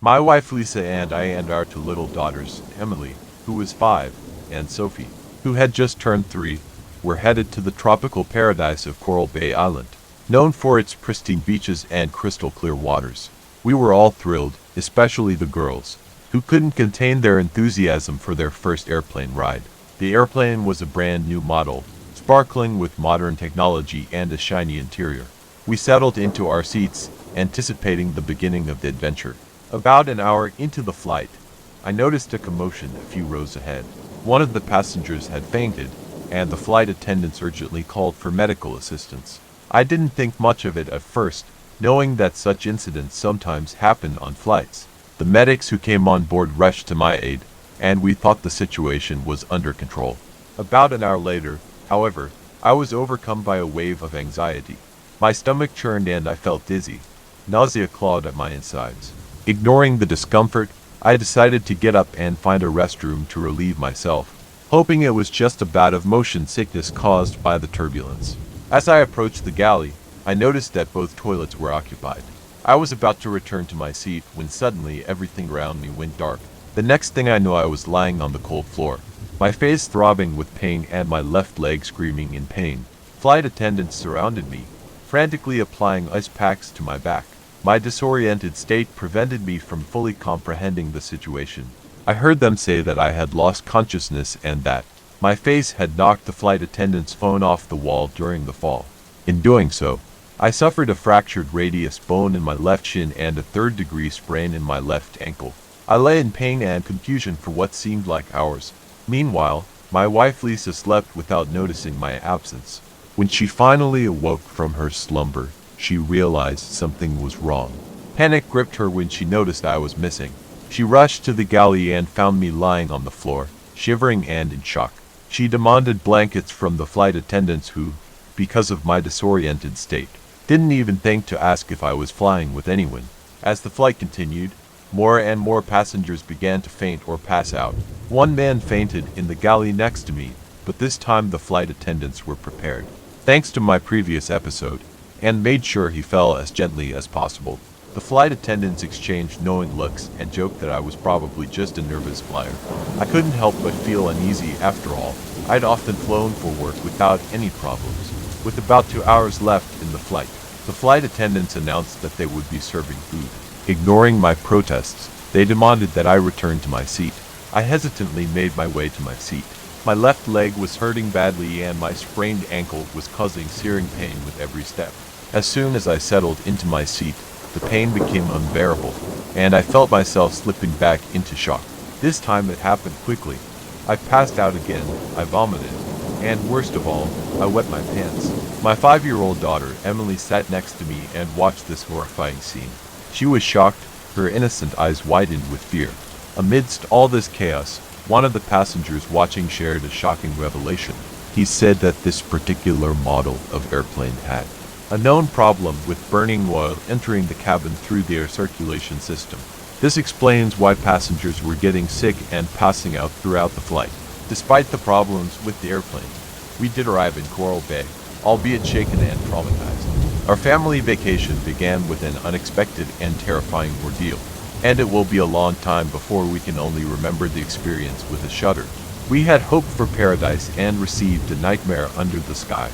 My wife Lisa and I and our two little daughters, Emily, who was 5, and Sophie, who had just turned 3, were headed to the tropical paradise of Coral Bay Island, known for its pristine beaches and crystal clear waters. We were all thrilled, especially the girls, who couldn't contain their enthusiasm for their first airplane ride. The airplane was a brand new model, sparkling with modern technology and a shiny interior. We settled into our seats, anticipating the beginning of the adventure. About an hour into the flight, I noticed a commotion a few rows ahead. One of the passengers had fainted, and the flight attendants urgently called for medical assistance. I didn't think much of it at first, knowing that such incidents sometimes happen on flights. The medics who came on board rushed to my aid, and we thought the situation was under control. About an hour later, however, I was overcome by a wave of anxiety. My stomach churned and I felt dizzy. Nausea clawed at my insides. Ignoring the discomfort, I decided to get up and find a restroom to relieve myself, hoping it was just a bout of motion sickness caused by the turbulence. As I approached the galley, I noticed that both toilets were occupied. I was about to return to my seat when suddenly everything around me went dark. The next thing I knew, I was lying on the cold floor, my face throbbing with pain and my left leg screaming in pain. Flight attendants surrounded me, frantically applying ice packs to my back. My disoriented state prevented me from fully comprehending the situation. I heard them say that I had lost consciousness and that my face had knocked the flight attendant's phone off the wall during the fall. In doing so, I suffered a fractured radius bone in my left shin and a third-degree sprain in my left ankle. I lay in pain and confusion for what seemed like hours. Meanwhile, my wife Lisa slept without noticing my absence. When she finally awoke from her slumber, she realized something was wrong. Panic gripped her when she noticed I was missing. She rushed to the galley and found me lying on the floor, shivering and in shock. She demanded blankets from the flight attendants who, because of my disoriented state, didn't even think to ask if I was flying with anyone. As the flight continued, more and more passengers began to faint or pass out. One man fainted in the galley next to me, but this time the flight attendants were prepared, thanks to my previous episode, and made sure he fell as gently as possible. The flight attendants exchanged knowing looks and joked that I was probably just a nervous flyer. I couldn't help but feel uneasy. After all, I'd often flown for work without any problems. With about 2 hours left in the flight, the flight attendants announced that they would be serving food. Ignoring my protests, they demanded that I return to my seat. I hesitantly made my way to my seat. My left leg was hurting badly and my sprained ankle was causing searing pain with every step. As soon as I settled into my seat, the pain became unbearable, and I felt myself slipping back into shock. This time it happened quickly. I passed out again, I vomited, and worst of all, I wet my pants. My 5-year-old daughter, Emily, sat next to me and watched this horrifying scene. She was shocked, her innocent eyes widened with fear. Amidst all this chaos, one of the passengers watching shared a shocking revelation. He said that this particular model of airplane had a known problem with burning oil entering the cabin through the air circulation system. This explains why passengers were getting sick and passing out throughout the flight. Despite the problems with the airplane, we did arrive in Coral Bay, albeit shaken and traumatized. Our family vacation began with an unexpected and terrifying ordeal, and it will be a long time before we can only remember the experience with a shudder. We had hoped for paradise and received a nightmare under the sky.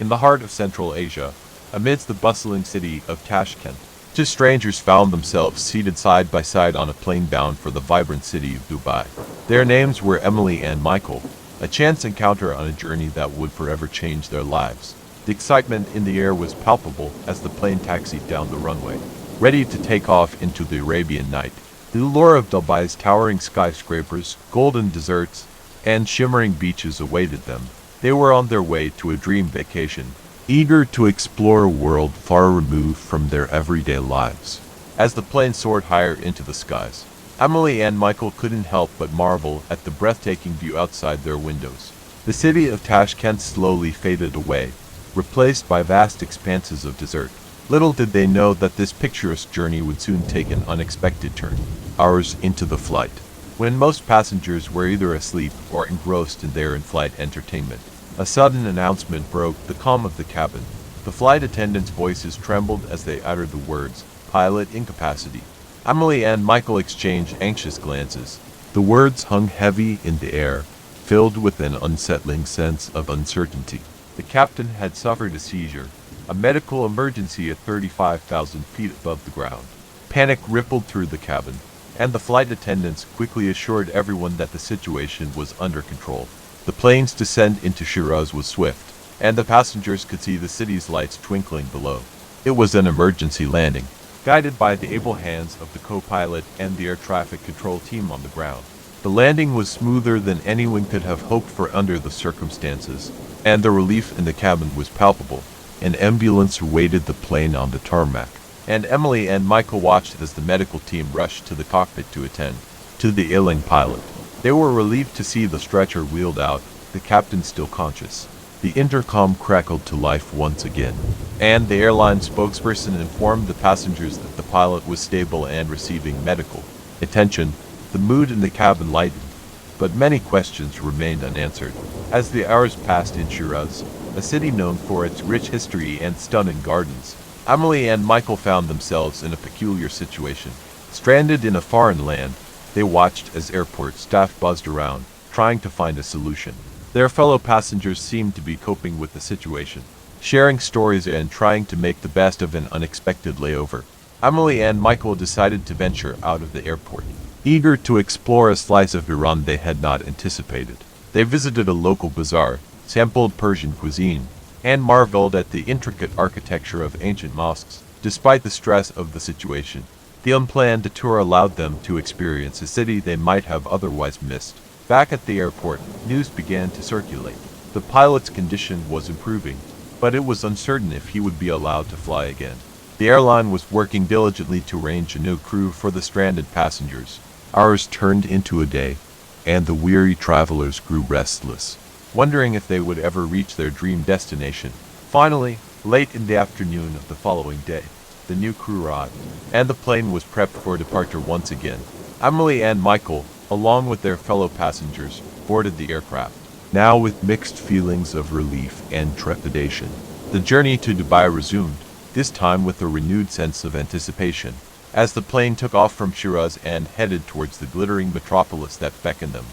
In the heart of Central Asia, amidst the bustling city of Tashkent, 2 strangers found themselves seated side by side on a plane bound for the vibrant city of Dubai. Their names were Emily and Michael, a chance encounter on a journey that would forever change their lives. The excitement in the air was palpable as the plane taxied down the runway, ready to take off into the Arabian night. The allure of Dubai's towering skyscrapers, golden deserts, and shimmering beaches awaited them. They were on their way to a dream vacation, eager to explore a world far removed from their everyday lives. As the plane soared higher into the skies, Emily and Michael couldn't help but marvel at the breathtaking view outside their windows. The city of Tashkent slowly faded away, replaced by vast expanses of desert. Little did they know that this picturesque journey would soon take an unexpected turn. Hours into the flight, when most passengers were either asleep or engrossed in their in-flight entertainment, A sudden announcement broke the calm of the cabin. The flight attendants' voices trembled as they uttered the words, "Pilot incapacity." Emily and Michael exchanged anxious glances. The words hung heavy in the air, filled with an unsettling sense of uncertainty. The captain had suffered a seizure, a medical emergency at 35,000 feet above the ground. Panic rippled through the cabin, and the flight attendants quickly assured everyone that the situation was under control. The plane's descent into Shiraz was swift, and the passengers could see the city's lights twinkling below. It was an emergency landing, guided by the able hands of the co-pilot and the air traffic control team on the ground. The landing was smoother than anyone could have hoped for under the circumstances, and the relief in the cabin was palpable. An ambulance awaited the plane on the tarmac, and Emily and Michael watched as the medical team rushed to the cockpit to attend to the ailing pilot. They were relieved to see the stretcher wheeled out, the captain still conscious. The intercom crackled to life once again, and the airline spokesperson informed the passengers that the pilot was stable and receiving medical attention. The mood in the cabin lightened, but many questions remained unanswered. As the hours passed in Shiraz, a city known for its rich history and stunning gardens, Emily and Michael found themselves in a peculiar situation. Stranded in a foreign land, they watched as airport staff buzzed around, trying to find a solution. Their fellow passengers seemed to be coping with the situation, sharing stories and trying to make the best of an unexpected layover. Emily and Michael decided to venture out of the airport, eager to explore a slice of Iran they had not anticipated. They visited a local bazaar, sampled Persian cuisine, and marveled at the intricate architecture of ancient mosques. Despite the stress of the situation, the unplanned tour allowed them to experience a city they might have otherwise missed. Back at the airport, news began to circulate. The pilot's condition was improving, but it was uncertain if he would be allowed to fly again. The airline was working diligently to arrange a new crew for the stranded passengers. Hours turned into a day, and the weary travelers grew restless, wondering if they would ever reach their dream destination. Finally, late in the afternoon of the following day, the new crew arrived, and the plane was prepped for departure once again. Emily and Michael, along with their fellow passengers, boarded the aircraft, now with mixed feelings of relief and trepidation. The journey to Dubai resumed, this time with a renewed sense of anticipation, as the plane took off from Shiraz and headed towards the glittering metropolis that beckoned them.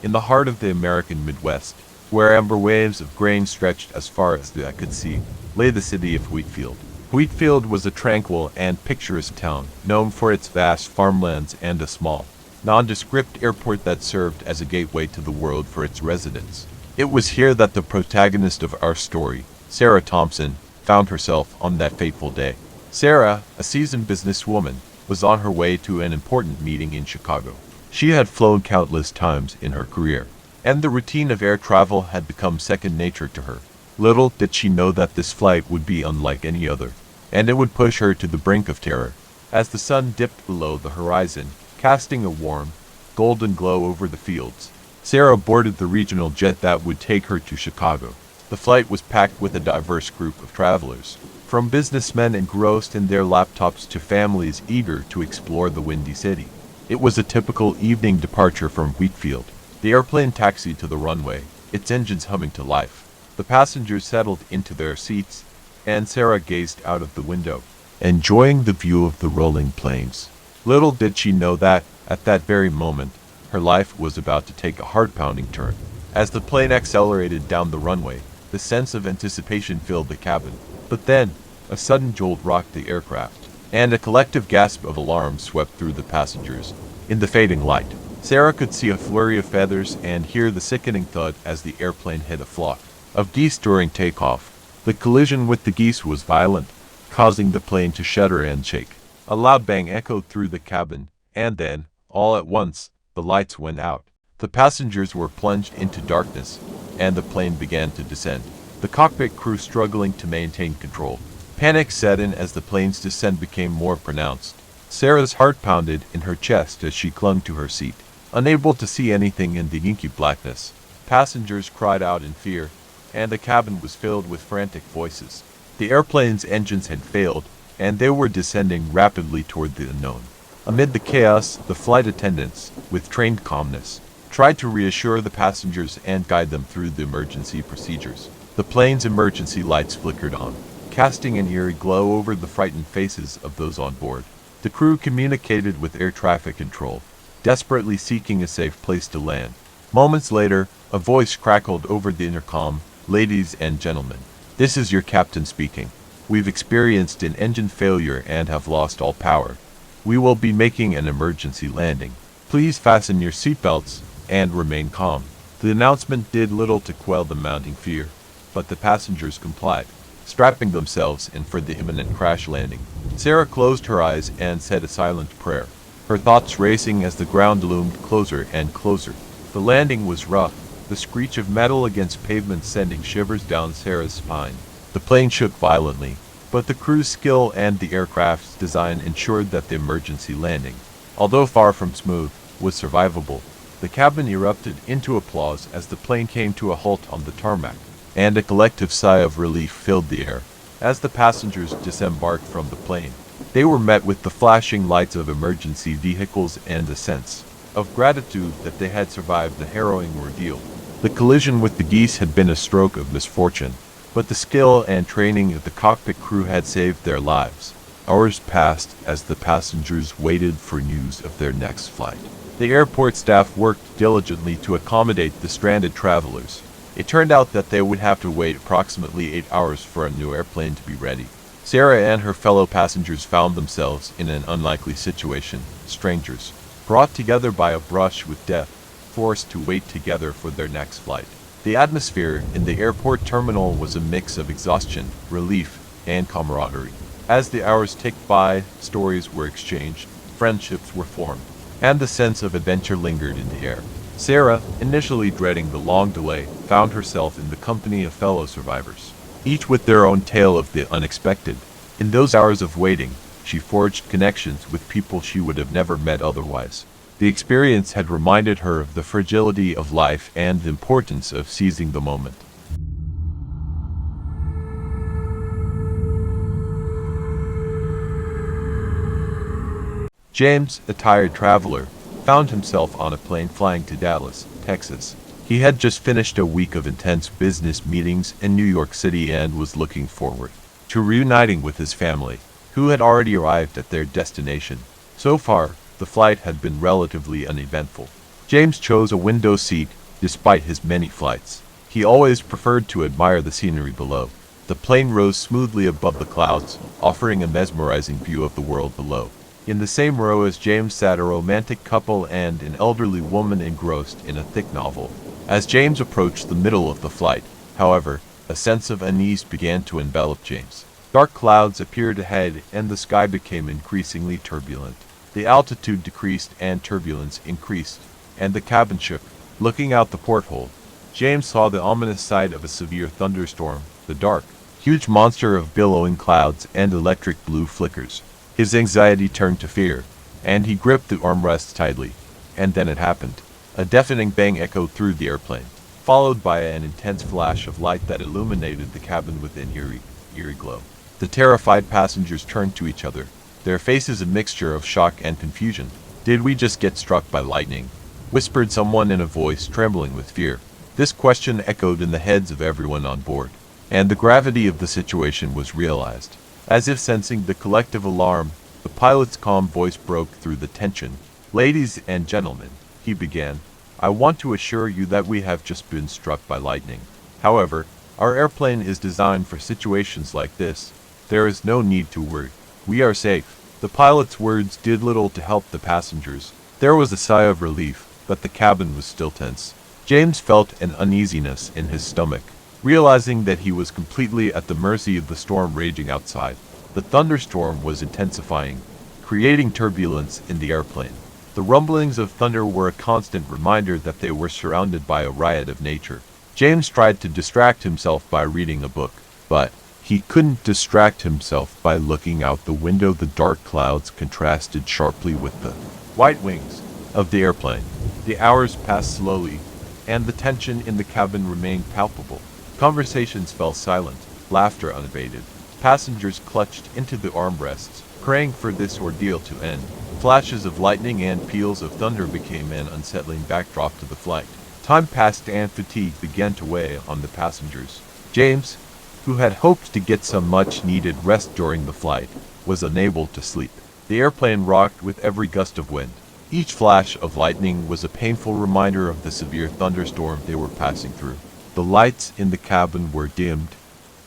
In the heart of the American Midwest, where amber waves of grain stretched as far as the eye could see, lay the city of Wheatfield. Wheatfield was a tranquil and picturesque town, known for its vast farmlands and a small, nondescript airport that served as a gateway to the world for its residents. It was here that the protagonist of our story, Sarah Thompson, found herself on that fateful day. Sarah, a seasoned businesswoman, was on her way to an important meeting in Chicago. She had flown countless times in her career, and the routine of air travel had become second nature to her. Little did she know that this flight would be unlike any other, and it would push her to the brink of terror. As the sun dipped below the horizon, casting a warm, golden glow over the fields, Sarah boarded the regional jet that would take her to Chicago. The flight was packed with a diverse group of travelers, from businessmen engrossed in their laptops to families eager to explore the windy city. It was a typical evening departure from Wheatfield. The airplane taxied to the runway, its engines humming to life. The passengers settled into their seats, and Sarah gazed out of the window, enjoying the view of the rolling plains. Little did she know that, at that very moment, her life was about to take a heart-pounding turn. As the plane accelerated down the runway, the sense of anticipation filled the cabin. But then, a sudden jolt rocked the aircraft, and a collective gasp of alarm swept through the passengers. In the fading light, Sarah could see a flurry of feathers and hear the sickening thud as the airplane hit a flock of geese during takeoff. The collision with the geese was violent, causing the plane to shudder and shake. A loud bang echoed through the cabin, and then, all at once, the lights went out. The passengers were plunged into darkness, and the plane began to descend, the cockpit crew struggling to maintain control. Panic set in as the plane's descent became more pronounced. Sarah's heart pounded in her chest as she clung to her seat, unable to see anything in the inky blackness. Passengers cried out in fear, and the cabin was filled with frantic voices. The airplane's engines had failed, and they were descending rapidly toward the unknown. Amid the chaos, the flight attendants, with trained calmness, tried to reassure the passengers and guide them through the emergency procedures. The plane's emergency lights flickered on, casting an eerie glow over the frightened faces of those on board. The crew communicated with air traffic control, desperately seeking a safe place to land. Moments later, a voice crackled over the intercom. "Ladies and gentlemen, this is your captain speaking. We've experienced an engine failure and have lost all power. We will be making an emergency landing. Please fasten your seatbelts and remain calm." The announcement did little to quell the mounting fear, but the passengers complied, strapping themselves in for the imminent crash landing. Sarah closed her eyes and said a silent prayer, her thoughts racing as the ground loomed closer and closer. The landing was rough, the screech of metal against pavement sending shivers down Sarah's spine. The plane shook violently, but the crew's skill and the aircraft's design ensured that the emergency landing, although far from smooth, was survivable. The cabin erupted into applause as the plane came to a halt on the tarmac, and a collective sigh of relief filled the air. As the passengers disembarked from the plane, they were met with the flashing lights of emergency vehicles and a sense of gratitude that they had survived the harrowing ordeal. The collision with the geese had been a stroke of misfortune, but the skill and training of the cockpit crew had saved their lives. Hours passed as the passengers waited for news of their next flight. The airport staff worked diligently to accommodate the stranded travelers. It turned out that they would have to wait approximately 8 hours for a new airplane to be ready. Sarah and her fellow passengers found themselves in an unlikely situation, strangers, brought together by a brush with death, forced to wait together for their next flight. The atmosphere in the airport terminal was a mix of exhaustion, relief, and camaraderie. As the hours ticked by, stories were exchanged, friendships were formed, and the sense of adventure lingered in the air. Sarah, initially dreading the long delay, found herself in the company of fellow survivors, each with their own tale of the unexpected. In those hours of waiting, she forged connections with people she would have never met otherwise. The experience had reminded her of the fragility of life and the importance of seizing the moment. James, a tired traveler, found himself on a plane flying to Dallas, Texas. He had just finished a week of intense business meetings in New York City and was looking forward to reuniting with his family, who had already arrived at their destination. So far, the flight had been relatively uneventful. James chose a window seat despite his many flights. He always preferred to admire the scenery below. The plane rose smoothly above the clouds, offering a mesmerizing view of the world below. In the same row as James sat a romantic couple and an elderly woman engrossed in a thick novel. As James approached the middle of the flight, however, a sense of unease began to envelop James. Dark clouds appeared ahead and the sky became increasingly turbulent. The altitude decreased and turbulence increased, and the cabin shook. Looking out the porthole, James saw the ominous sight of a severe thunderstorm, the dark, huge monster of billowing clouds and electric blue flickers. His anxiety turned to fear, and he gripped the armrests tightly. And then it happened. A deafening bang echoed through the airplane, followed by an intense flash of light that illuminated the cabin with an eerie glow. The terrified passengers turned to each other, their faces a mixture of shock and confusion. "Did we just get struck by lightning?" whispered someone in a voice trembling with fear. This question echoed in the heads of everyone on board, and the gravity of the situation was realized. As if sensing the collective alarm, the pilot's calm voice broke through the tension. "Ladies and gentlemen," he began, "I want to assure you that we have just been struck by lightning. However, our airplane is designed for situations like this. There is no need to worry. We are safe." The pilot's words did little to help the passengers. There was a sigh of relief, but the cabin was still tense. James felt an uneasiness in his stomach, realizing that he was completely at the mercy of the storm raging outside. The thunderstorm was intensifying, creating turbulence in the airplane. The rumblings of thunder were a constant reminder that they were surrounded by a riot of nature. James tried to distract himself by reading a book, but he couldn't distract himself by looking out the window. The dark clouds contrasted sharply with the white wings of the airplane. The hours passed slowly, and the tension in the cabin remained palpable. Conversations fell silent, laughter unabated. Passengers clutched into the armrests, praying for this ordeal to end. Flashes of lightning and peals of thunder became an unsettling backdrop to the flight. Time passed and fatigue began to weigh on the passengers. James, who had hoped to get some much-needed rest during the flight, was unable to sleep. The airplane rocked with every gust of wind. Each flash of lightning was a painful reminder of the severe thunderstorm they were passing through. The lights in the cabin were dimmed,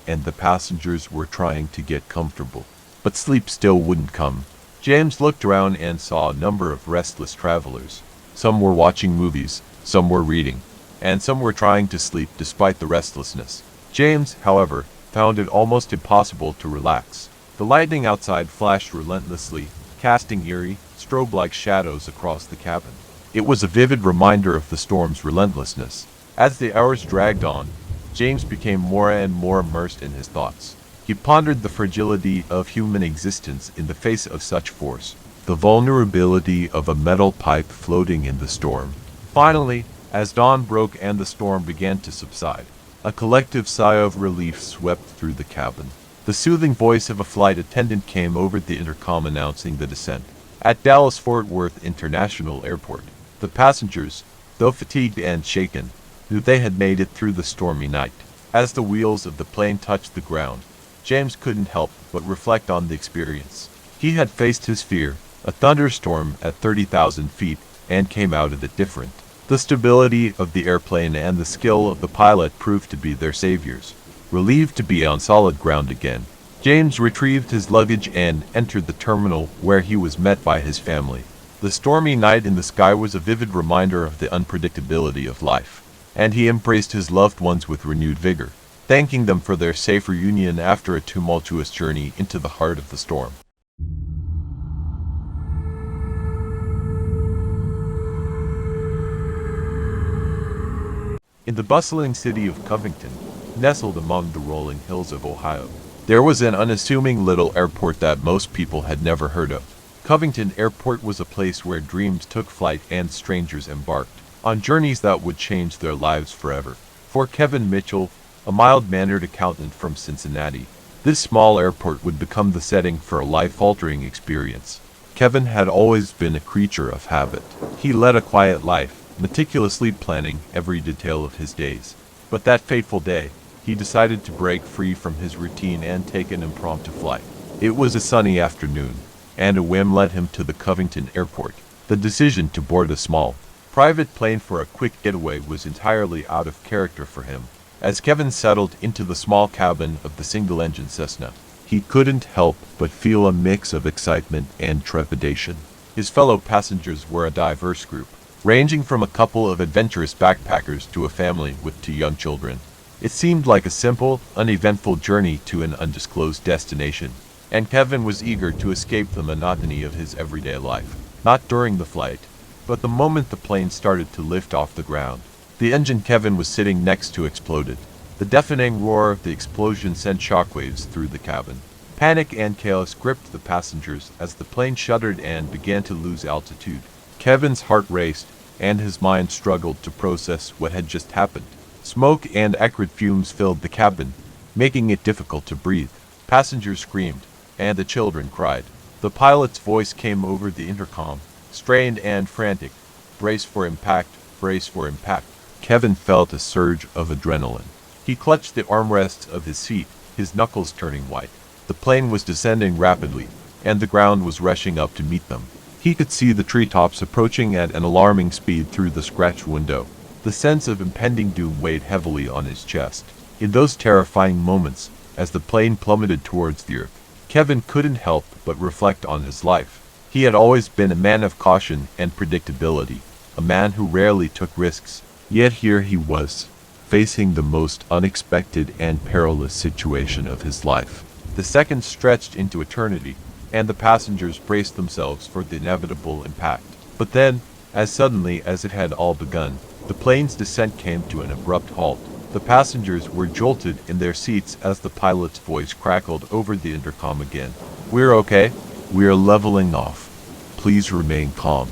and the passengers were trying to get comfortable. But sleep still wouldn't come. James looked around and saw a number of restless travelers. Some were watching movies, some were reading, and some were trying to sleep despite the restlessness. James, however, found it almost impossible to relax. The lightning outside flashed relentlessly, casting eerie, strobe-like shadows across the cabin. It was a vivid reminder of the storm's relentlessness. As the hours dragged on, James became more and more immersed in his thoughts. He pondered the fragility of human existence in the face of such force, the vulnerability of a metal pipe floating in the storm. Finally, as dawn broke and the storm began to subside, a collective sigh of relief swept through the cabin. The soothing voice of a flight attendant came over the intercom announcing the descent at Dallas-Fort Worth International Airport. The passengers, though fatigued and shaken, knew they had made it through the stormy night. As the wheels of the plane touched the ground, James couldn't help but reflect on the experience. He had faced his fear, a thunderstorm at 30,000 feet, and came out of it different. The stability of the airplane and the skill of the pilot proved to be their saviors. Relieved to be on solid ground again, James retrieved his luggage and entered the terminal where he was met by his family. The stormy night in the sky was a vivid reminder of the unpredictability of life, and he embraced his loved ones with renewed vigor, thanking them for their safe reunion after a tumultuous journey into the heart of the storm. In the bustling city of Covington, nestled among the rolling hills of Ohio, there was an unassuming little airport that most people had never heard of. Covington Airport was a place where dreams took flight and strangers embarked on journeys that would change their lives forever. For Kevin Mitchell, a mild-mannered accountant from Cincinnati, this small airport would become the setting for a life-altering experience. Kevin had always been a creature of habit. He led a quiet life, meticulously planning every detail of his days. But that fateful day, he decided to break free from his routine and take an impromptu flight. It was a sunny afternoon, and a whim led him to the Covington Airport. The decision to board a small, private plane for a quick getaway was entirely out of character for him. As Kevin settled into the small cabin of the single-engine Cessna, he couldn't help but feel a mix of excitement and trepidation. His fellow passengers were a diverse group, ranging from a couple of adventurous backpackers to a family with 2 young children. It seemed like a simple, uneventful journey to an undisclosed destination, and Kevin was eager to escape the monotony of his everyday life. Not during the flight, but the moment the plane started to lift off the ground. The engine Kevin was sitting next to exploded. The deafening roar of the explosion sent shockwaves through the cabin. Panic and chaos gripped the passengers as the plane shuddered and began to lose altitude. Kevin's heart raced, and his mind struggled to process what had just happened. Smoke and acrid fumes filled the cabin, making it difficult to breathe. Passengers screamed, and the children cried. The pilot's voice came over the intercom, strained and frantic. "Brace for impact, brace for impact." Kevin felt a surge of adrenaline. He clutched the armrests of his seat, his knuckles turning white. The plane was descending rapidly, and the ground was rushing up to meet them. He could see the treetops approaching at an alarming speed through the scratched window. The sense of impending doom weighed heavily on his chest. In those terrifying moments, as the plane plummeted towards the earth, Kevin couldn't help but reflect on his life. He had always been a man of caution and predictability, a man who rarely took risks. Yet here he was, facing the most unexpected and perilous situation of his life. The seconds stretched into eternity, and the passengers braced themselves for the inevitable impact. But then, as suddenly as it had all begun, the plane's descent came to an abrupt halt. The passengers were jolted in their seats as the pilot's voice crackled over the intercom again. "We're okay. We're leveling off. Please remain calm."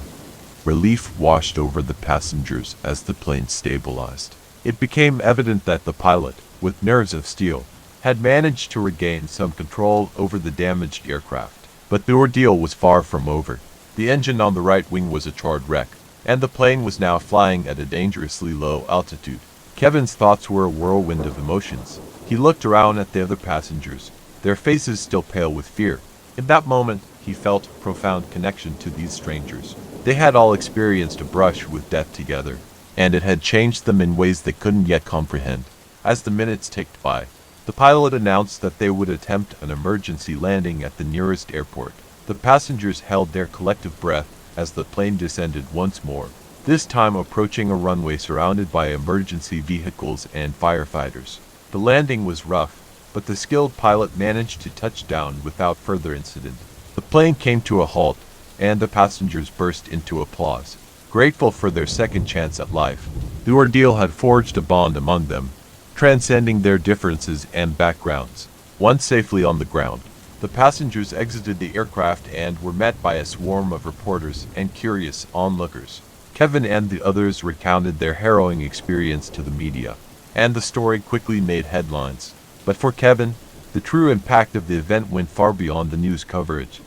Relief washed over the passengers as the plane stabilized. It became evident that the pilot, with nerves of steel, had managed to regain some control over the damaged aircraft. But the ordeal was far from over. The engine on the right wing was a charred wreck, and the plane was now flying at a dangerously low altitude. Kevin's thoughts were a whirlwind of emotions. He looked around at the other passengers, their faces still pale with fear. In that moment, he felt a profound connection to these strangers. They had all experienced a brush with death together, and it had changed them in ways they couldn't yet comprehend. As the minutes ticked by, the pilot announced that they would attempt an emergency landing at the nearest airport. The passengers held their collective breath as the plane descended once more, this time approaching a runway surrounded by emergency vehicles and firefighters. The landing was rough, but the skilled pilot managed to touch down without further incident. The plane came to a halt, and the passengers burst into applause, grateful for their second chance at life. The ordeal had forged a bond among them, transcending their differences and backgrounds. Once safely on the ground, the passengers exited the aircraft and were met by a swarm of reporters and curious onlookers. Kevin and the others recounted their harrowing experience to the media, and the story quickly made headlines. But for Kevin, the true impact of the event went far beyond the news coverage.